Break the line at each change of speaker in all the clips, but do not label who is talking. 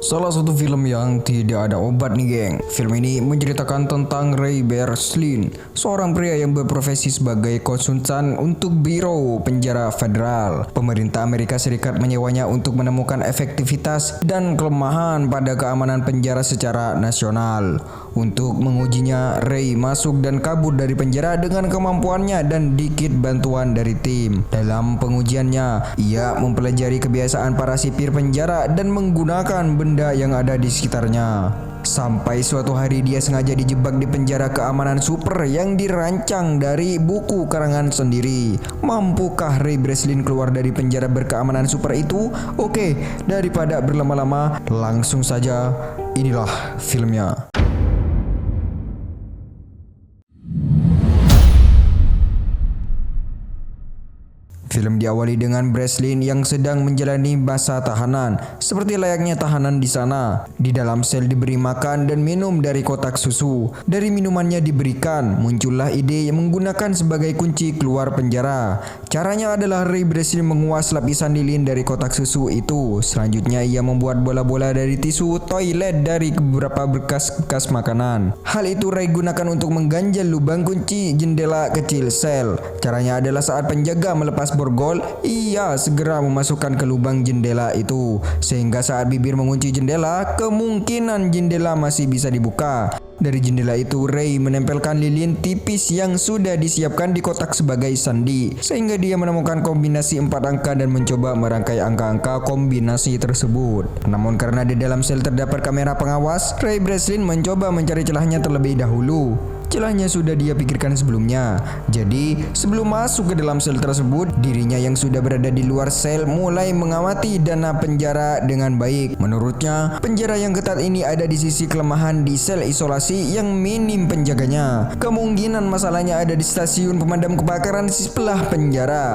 Salah satu film yang tidak ada obat nih geng. Film ini menceritakan tentang Ray Breslin, seorang pria yang berprofesi sebagai konsultan untuk Biro Penjara Federal. Pemerintah Amerika Serikat menyewanya untuk menemukan efektivitas dan kelemahan pada keamanan penjara secara nasional. Untuk mengujinya, Ray masuk dan kabur dari penjara dengan kemampuannya dan dikit bantuan dari tim. Dalam pengujiannya, ia mempelajari kebiasaan para sipir penjara dan menggunakan benda yang ada di sekitarnya. Sampai suatu hari dia sengaja dijebak di penjara keamanan super yang dirancang dari buku karangan sendiri. Mampukah Ray Breslin keluar dari penjara berkeamanan super itu? Oke, daripada berlama-lama, langsung saja inilah filmnya. Film diawali dengan Breslin yang sedang menjalani masa tahanan, seperti layaknya tahanan di sana. Di dalam sel diberi makan dan minum dari kotak susu. Dari minumannya diberikan, muncullah ide yang menggunakan sebagai kunci keluar penjara. Caranya adalah Ray Breslin menguas lapisan lilin dari kotak susu itu. Selanjutnya ia membuat bola-bola dari tisu toilet dari beberapa bekas-bekas makanan. Hal itu Ray gunakan untuk mengganjal lubang kunci jendela kecil sel. Caranya adalah saat penjaga melepas borgol, ia segera memasukkan ke lubang jendela itu, sehingga saat bibir mengunci jendela, kemungkinan jendela masih bisa dibuka. Dari jendela itu, Ray menempelkan lilin tipis yang sudah disiapkan di kotak sebagai sandi, sehingga dia menemukan kombinasi 4 angka dan mencoba merangkai angka-angka kombinasi tersebut. Namun karena di dalam sel terdapat kamera pengawas, Ray Breslin mencoba mencari celahnya terlebih dahulu. Celahnya sudah dia pikirkan sebelumnya. Jadi, sebelum masuk ke dalam sel tersebut, dirinya yang sudah berada di luar sel mulai mengamati dana penjara dengan baik. Menurutnya, penjara yang ketat ini ada di sisi kelemahan di sel isolasi yang minim penjaganya. Kemungkinan masalahnya ada di stasiun pemadam kebakaran di sebelah penjara.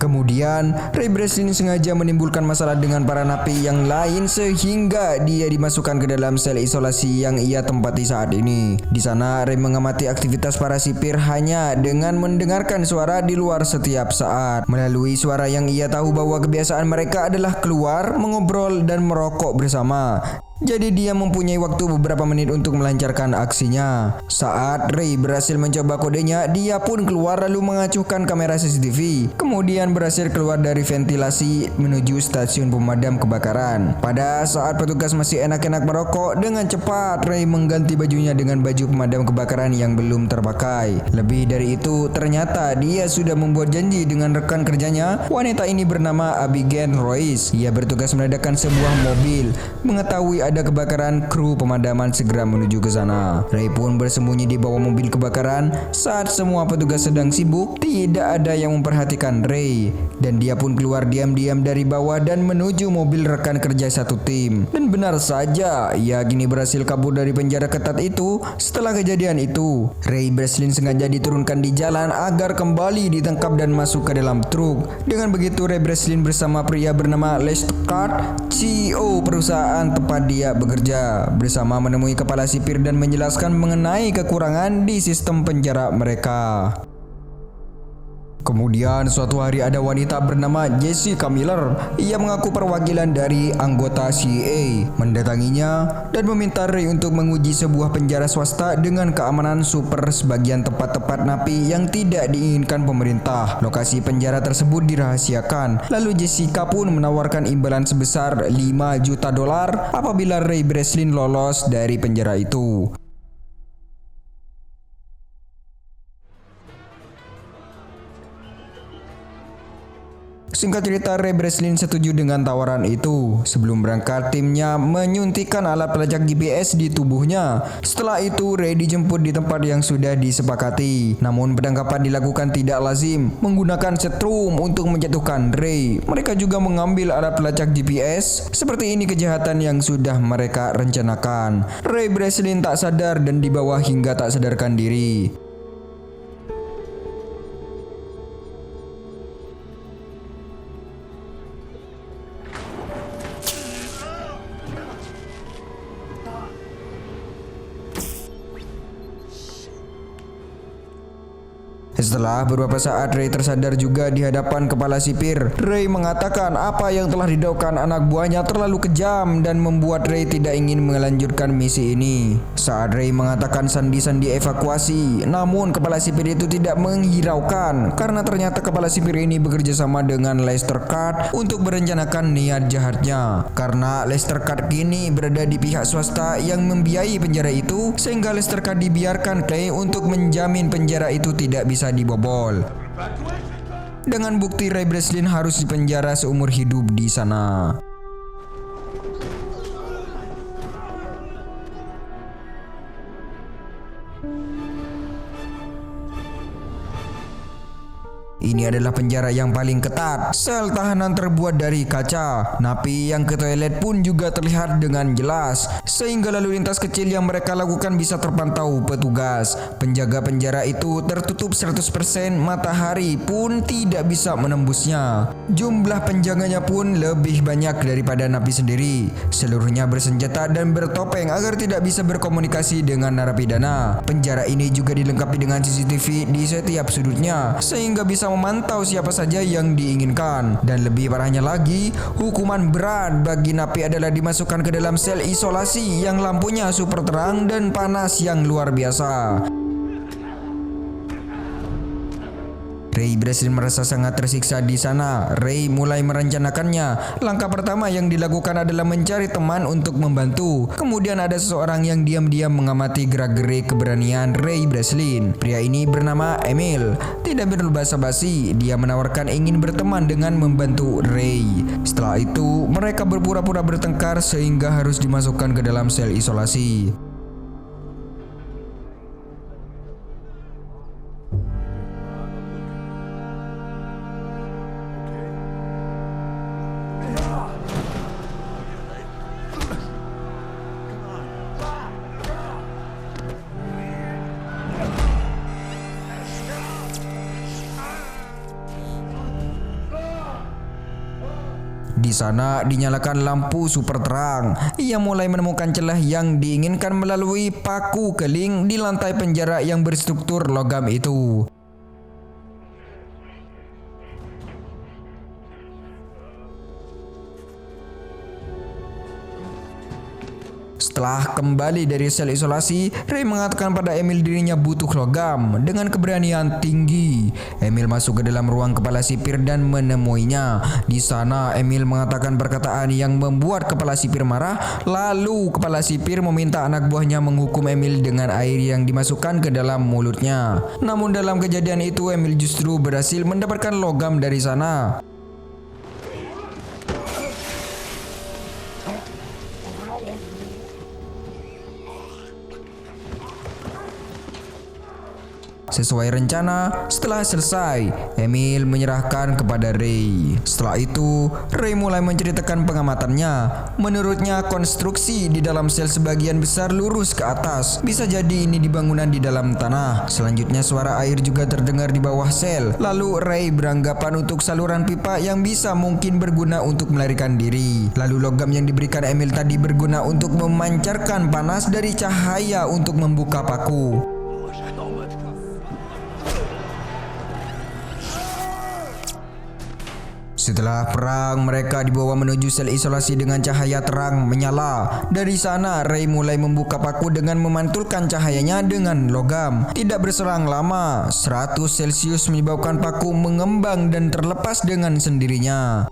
Kemudian, Ray Breslin sengaja menimbulkan masalah dengan para napi yang lain sehingga dia dimasukkan ke dalam sel isolasi yang ia tempati saat ini. Di sana, Ray mengamati aktivitas para sipir hanya dengan mendengarkan suara di luar setiap saat. Melalui suara yang ia tahu bahwa kebiasaan mereka adalah keluar, mengobrol, dan merokok bersama. Jadi dia mempunyai waktu beberapa menit untuk melancarkan aksinya. Saat Ray berhasil mencoba kodenya, dia pun keluar lalu mengacuhkan kamera CCTV. Kemudian berhasil keluar dari ventilasi menuju stasiun pemadam kebakaran. Pada saat petugas masih enak-enak merokok, dengan cepat Ray mengganti bajunya dengan baju pemadam kebakaran yang belum terpakai. Lebih dari itu, ternyata dia sudah membuat janji dengan rekan kerjanya. Wanita ini bernama Abigail Royce. Ia bertugas meledakkan sebuah mobil. Mengetahui ada kebakaran, kru pemadaman segera menuju ke sana. Ray pun bersembunyi di bawah mobil kebakaran. Saat semua petugas sedang sibuk, tidak ada yang memperhatikan Ray, dan dia pun keluar diam-diam dari bawah dan menuju mobil rekan kerja satu tim. Dan benar saja, ia kini berhasil kabur dari penjara ketat itu. Setelah kejadian itu, Ray Breslin sengaja diturunkan di jalan agar kembali ditangkap dan masuk ke dalam truk. Dengan begitu, Ray Breslin bersama pria bernama Les Card, CEO perusahaan tempat dia bekerja, bersama menemui kepala sipir dan menjelaskan mengenai kekurangan di sistem penjara mereka. Kemudian suatu hari ada wanita bernama Jessica Miller. Ia mengaku perwakilan dari anggota CIA mendatanginya dan meminta Ray untuk menguji sebuah penjara swasta dengan keamanan super sebagian tempat-tempat napi yang tidak diinginkan pemerintah. Lokasi penjara tersebut dirahasiakan. Lalu Jessica pun menawarkan imbalan sebesar $5 juta apabila Ray Breslin lolos dari penjara itu. Singkat cerita, Ray Breslin setuju dengan tawaran itu. Sebelum berangkat, timnya menyuntikkan alat pelacak GPS di tubuhnya. Setelah itu, Ray dijemput di tempat yang sudah disepakati. Namun penangkapan dilakukan tidak lazim, menggunakan setrum untuk menjatuhkan Ray. Mereka juga mengambil alat pelacak GPS. Seperti ini kejahatan yang sudah mereka rencanakan. Ray Breslin tak sadar dan dibawa hingga tak sadarkan diri. Setelah beberapa saat Ray tersadar juga di hadapan kepala sipir. Ray mengatakan apa yang telah dilakukan anak buahnya terlalu kejam dan membuat Ray tidak ingin melanjutkan misi ini. Saat Ray mengatakan sandi-sandi evakuasi, namun kepala sipir itu tidak menghiraukan karena ternyata kepala sipir ini bekerja sama dengan Lester Card untuk merencanakan niat jahatnya. Karena Lester Card kini berada di pihak swasta yang membiayai penjara itu, sehingga Lester Card dibiarkan Clay untuk menjamin penjara itu tidak bisa dibobol. Dengan bukti Ray Breslin harus dipenjara seumur hidup di sana. Ini adalah penjara yang paling ketat. Sel tahanan terbuat dari kaca. Napi yang ke toilet pun juga terlihat dengan jelas, sehingga lalu lintas kecil yang mereka lakukan bisa terpantau petugas. Penjaga penjara itu tertutup 100%, matahari pun tidak bisa menembusnya. Jumlah penjaganya pun lebih banyak daripada napi sendiri. Seluruhnya bersenjata dan bertopeng agar tidak bisa berkomunikasi dengan narapidana. Penjara ini juga dilengkapi dengan CCTV di setiap sudutnya, sehingga bisa memantau siapa saja yang diinginkan. Dan lebih parahnya lagi, hukuman berat bagi napi adalah dimasukkan ke dalam sel isolasi yang lampunya super terang dan panas yang luar biasa. Ray Breslin merasa sangat tersiksa di sana. Ray mulai merencanakannya. Langkah pertama yang dilakukan adalah mencari teman untuk membantu. Kemudian ada seseorang yang diam-diam mengamati gerak-gerik keberanian Ray Breslin. Pria ini bernama Emil. Tidak perlu basa-basi, dia menawarkan ingin berteman dengan membantu Ray. Setelah itu, mereka berpura-pura bertengkar sehingga harus dimasukkan ke dalam sel isolasi. Di sana dinyalakan lampu super terang. Ia mulai menemukan celah yang diinginkan melalui paku keling di lantai penjara yang berstruktur logam itu. Setelah kembali dari sel isolasi, Ray mengatakan pada Emil dirinya butuh logam. Dengan keberanian tinggi, Emil masuk ke dalam ruang kepala sipir dan menemuinya. Di sana, Emil mengatakan perkataan yang membuat kepala sipir marah. Lalu, kepala sipir meminta anak buahnya menghukum Emil dengan air yang dimasukkan ke dalam mulutnya. Namun dalam kejadian itu, Emil justru berhasil mendapatkan logam dari sana. Sesuai rencana, setelah selesai, Emil menyerahkan kepada Ray. Setelah itu, Ray mulai menceritakan pengamatannya. Menurutnya, konstruksi di dalam sel sebagian besar lurus ke atas. Bisa jadi ini di bangunan di dalam tanah. Selanjutnya, suara air juga terdengar di bawah sel. Lalu Ray beranggapan untuk saluran pipa yang bisa mungkin berguna untuk melarikan diri. Lalu logam yang diberikan Emil tadi berguna untuk memancarkan panas dari cahaya untuk membuka paku. Setelah perang, mereka dibawa menuju sel isolasi dengan cahaya terang menyala. Dari sana, Ray mulai membuka paku dengan memantulkan cahayanya dengan logam. Tidak berselang lama, 100 Celcius menyebabkan paku mengembang dan terlepas dengan sendirinya.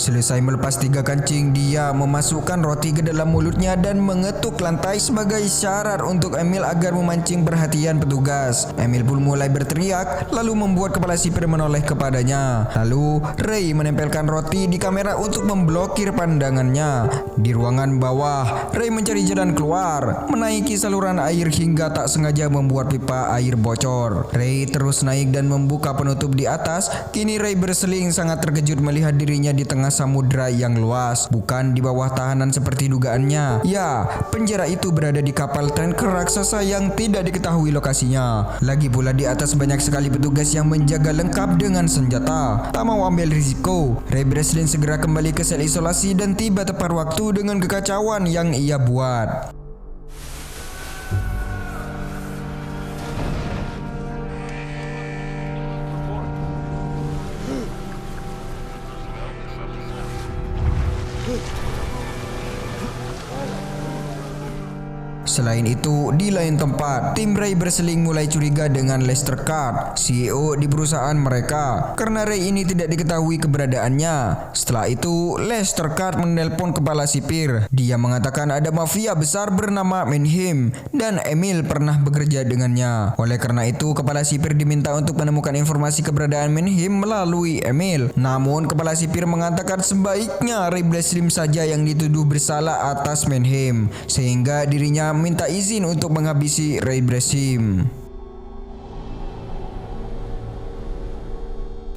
Selesai melepas 3 kancing, dia memasukkan roti ke dalam mulutnya dan mengetuk lantai sebagai syarat untuk Emil agar memancing perhatian petugas. Emil pun mulai berteriak, lalu membuat kepala sipir menoleh kepadanya. Lalu Ray menempelkan roti di kamera untuk memblokir pandangannya. Di ruangan bawah, Ray mencari jalan keluar, menaiki saluran air hingga tak sengaja membuat pipa air bocor. Ray terus naik dan membuka penutup di atas. Kini Ray berseling sangat terkejut melihat dirinya di tengah samudra yang luas, bukan di bawah tahanan seperti dugaannya. Ya, penjara itu berada di kapal tanker raksasa yang tidak diketahui lokasinya. Lagi pula di atas banyak sekali petugas yang menjaga lengkap dengan senjata. Tak mau ambil risiko, Ray Breslin segera kembali ke sel isolasi dan tiba tepat waktu dengan kekacauan yang ia buat. Selain itu, di lain tempat, tim Ray Breslin mulai curiga dengan Lester Card, CEO di perusahaan mereka, karena Ray ini tidak diketahui keberadaannya. Setelah itu, Lester Card menelpon kepala sipir. Dia mengatakan ada mafia besar bernama Mayhem dan Emil pernah bekerja dengannya. Oleh karena itu, kepala sipir diminta untuk menemukan informasi keberadaan Mayhem melalui Emil. Namun, kepala sipir mengatakan sebaiknya Ray Breslin saja yang dituduh bersalah atas Mayhem, sehingga dirinya minta izin untuk menghabisi Ray Breslin.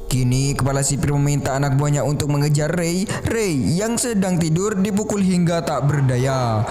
Kini kepala sipir meminta anak buahnya untuk mengejar Ray. Ray yang sedang tidur dipukul hingga tak berdaya.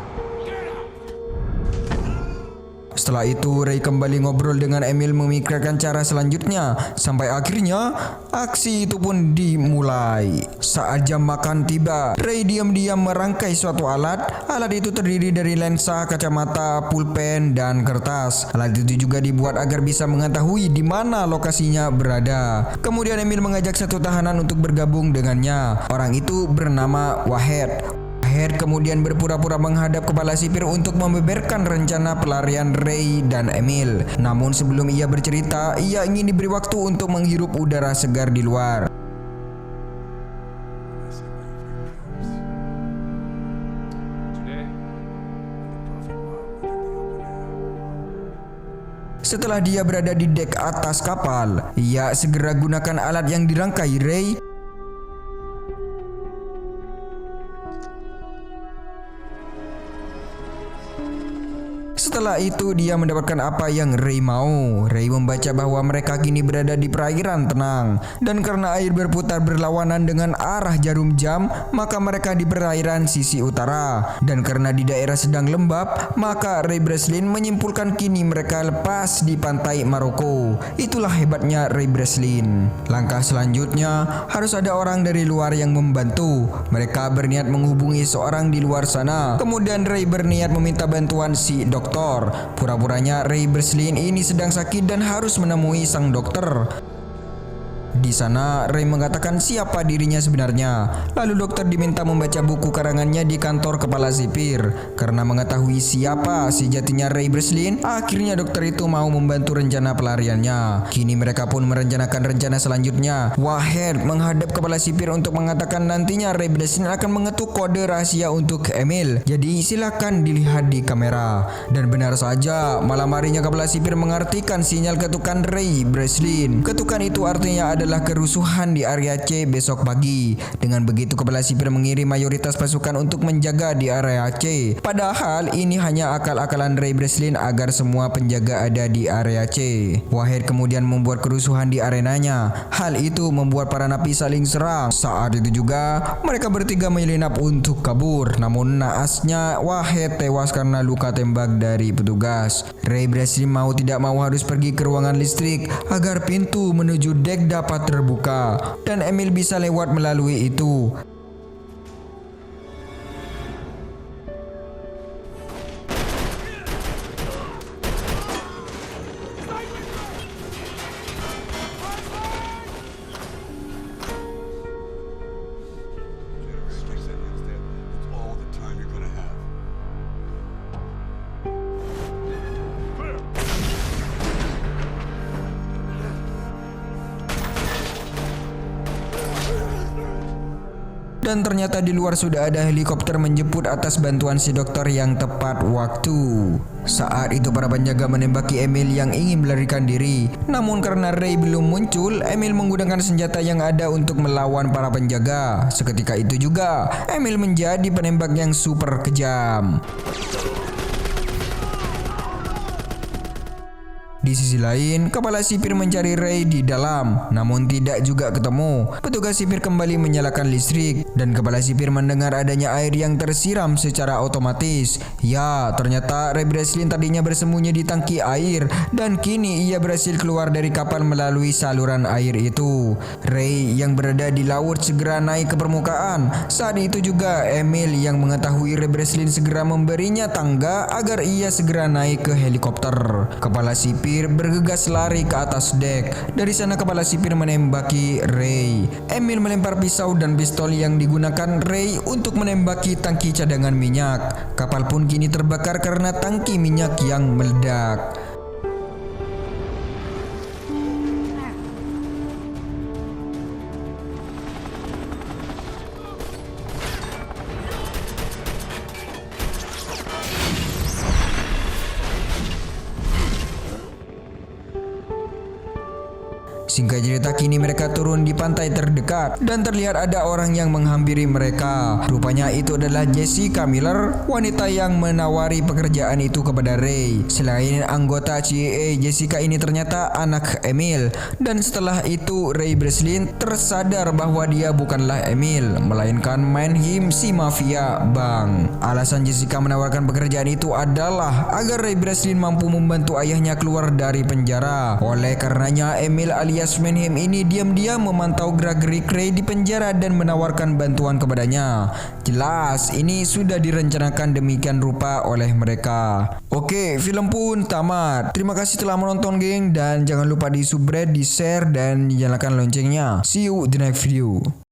Setelah itu, Ray kembali ngobrol dengan Emil memikirkan cara selanjutnya. Sampai akhirnya, aksi itu pun dimulai. Saat jam makan tiba, Ray diam-diam merangkai suatu alat. Alat itu terdiri dari lensa, kacamata, pulpen, dan kertas. Alat itu juga dibuat agar bisa mengetahui di mana lokasinya berada. Kemudian Emil mengajak satu tahanan untuk bergabung dengannya. Orang itu bernama Wahed. Wahed kemudian berpura-pura menghadap kepala sipir untuk membeberkan rencana pelarian Ray dan Emil. Namun sebelum ia bercerita, ia ingin diberi waktu untuk menghirup udara segar di luar. Setelah dia berada di dek atas kapal, ia segera gunakan alat yang dirangkai Ray. Setelah itu dia mendapatkan apa yang Ray mau. Ray membaca bahwa mereka kini berada di perairan tenang, dan karena air berputar berlawanan dengan arah jarum jam, maka mereka di perairan sisi utara. Dan karena di daerah sedang lembab, maka Ray Breslin menyimpulkan kini mereka lepas di pantai Maroko. Itulah hebatnya Ray Breslin. Langkah selanjutnya, harus ada orang dari luar yang membantu. Mereka berniat menghubungi seorang di luar sana. Kemudian Ray berniat meminta bantuan si dokter. Pura-puranya Ray Breslin ini sedang sakit dan harus menemui sang dokter. Di sana Ray mengatakan siapa dirinya sebenarnya. Lalu dokter diminta membaca buku karangannya di kantor kepala sipir. Karena mengetahui siapa sejatinya Ray Breslin, akhirnya dokter itu mau membantu rencana pelariannya. Kini mereka pun merencanakan rencana selanjutnya. Wahed menghadap kepala sipir untuk mengatakan nantinya Ray Breslin akan mengetuk kode rahasia untuk Emil. Jadi silakan dilihat di kamera. Dan benar saja, malam harinya kepala sipir mengartikan sinyal ketukan Ray Breslin. Ketukan itu artinya adalah kerusuhan di area C besok pagi. Dengan begitu kepala sipir mengirim mayoritas pasukan untuk menjaga di area C. Padahal ini hanya akal-akalan Ray Breslin agar semua penjaga ada di area C. Wahed kemudian membuat kerusuhan di arenanya. Hal itu membuat para napi saling serang. Saat itu juga mereka bertiga menyelinap untuk kabur. Namun naasnya Wahed tewas karena luka tembak dari petugas. Ray Breslin mau tidak mau harus pergi ke ruangan listrik agar pintu menuju dek dapat terbuka dan Emil bisa lewat melalui itu. Dan ternyata di luar sudah ada helikopter menjemput atas bantuan si dokter yang tepat waktu. Saat itu para penjaga menembaki Emil yang ingin melarikan diri. Namun karena Ray belum muncul, Emil menggunakan senjata yang ada untuk melawan para penjaga. Seketika itu juga, Emil menjadi penembak yang super kejam. Di sisi lain, kepala sipir mencari Ray di dalam, namun tidak juga ketemu. Petugas sipir kembali menyalakan listrik dan kepala sipir mendengar adanya air yang tersiram secara otomatis. Ya, ternyata Ray Breslin tadinya bersembunyi di tangki air dan kini ia berhasil keluar dari kapal melalui saluran air itu. Ray yang berada di laut segera naik ke permukaan. Saat itu juga Emil yang mengetahui Ray Breslin segera memberinya tangga agar ia segera naik ke helikopter. Kepala sipir bergegas lari ke atas dek. Dari sana kepala sipir menembaki Ray. Emil melempar pisau dan pistol yang digunakan Ray untuk menembaki tangki cadangan minyak. Kapal pun kini terbakar karena tangki minyak yang meledak. Singkat cerita, kini mereka turun di pantai terdekat dan terlihat ada orang yang menghampiri mereka. Rupanya itu adalah Jessica Miller, wanita yang menawari pekerjaan itu kepada Ray. Selain anggota CIA, Jessica ini ternyata anak Emil. Dan setelah itu Ray Breslin tersadar bahwa dia bukanlah Emil, melainkan Mannheim si mafia bank. Alasan Jessica menawarkan pekerjaan itu adalah agar Ray Breslin mampu membantu ayahnya keluar dari penjara. Oleh karenanya Emil alias Mannheim ini diam-diam memantau gerak-gerik Ray di penjara dan menawarkan bantuan kepadanya. Jelas ini sudah direncanakan demikian rupa oleh mereka. Oke, film pun tamat. Terima kasih telah menonton geng, dan jangan lupa di subscribe, di share, dan nyalakan loncengnya. See you di next video.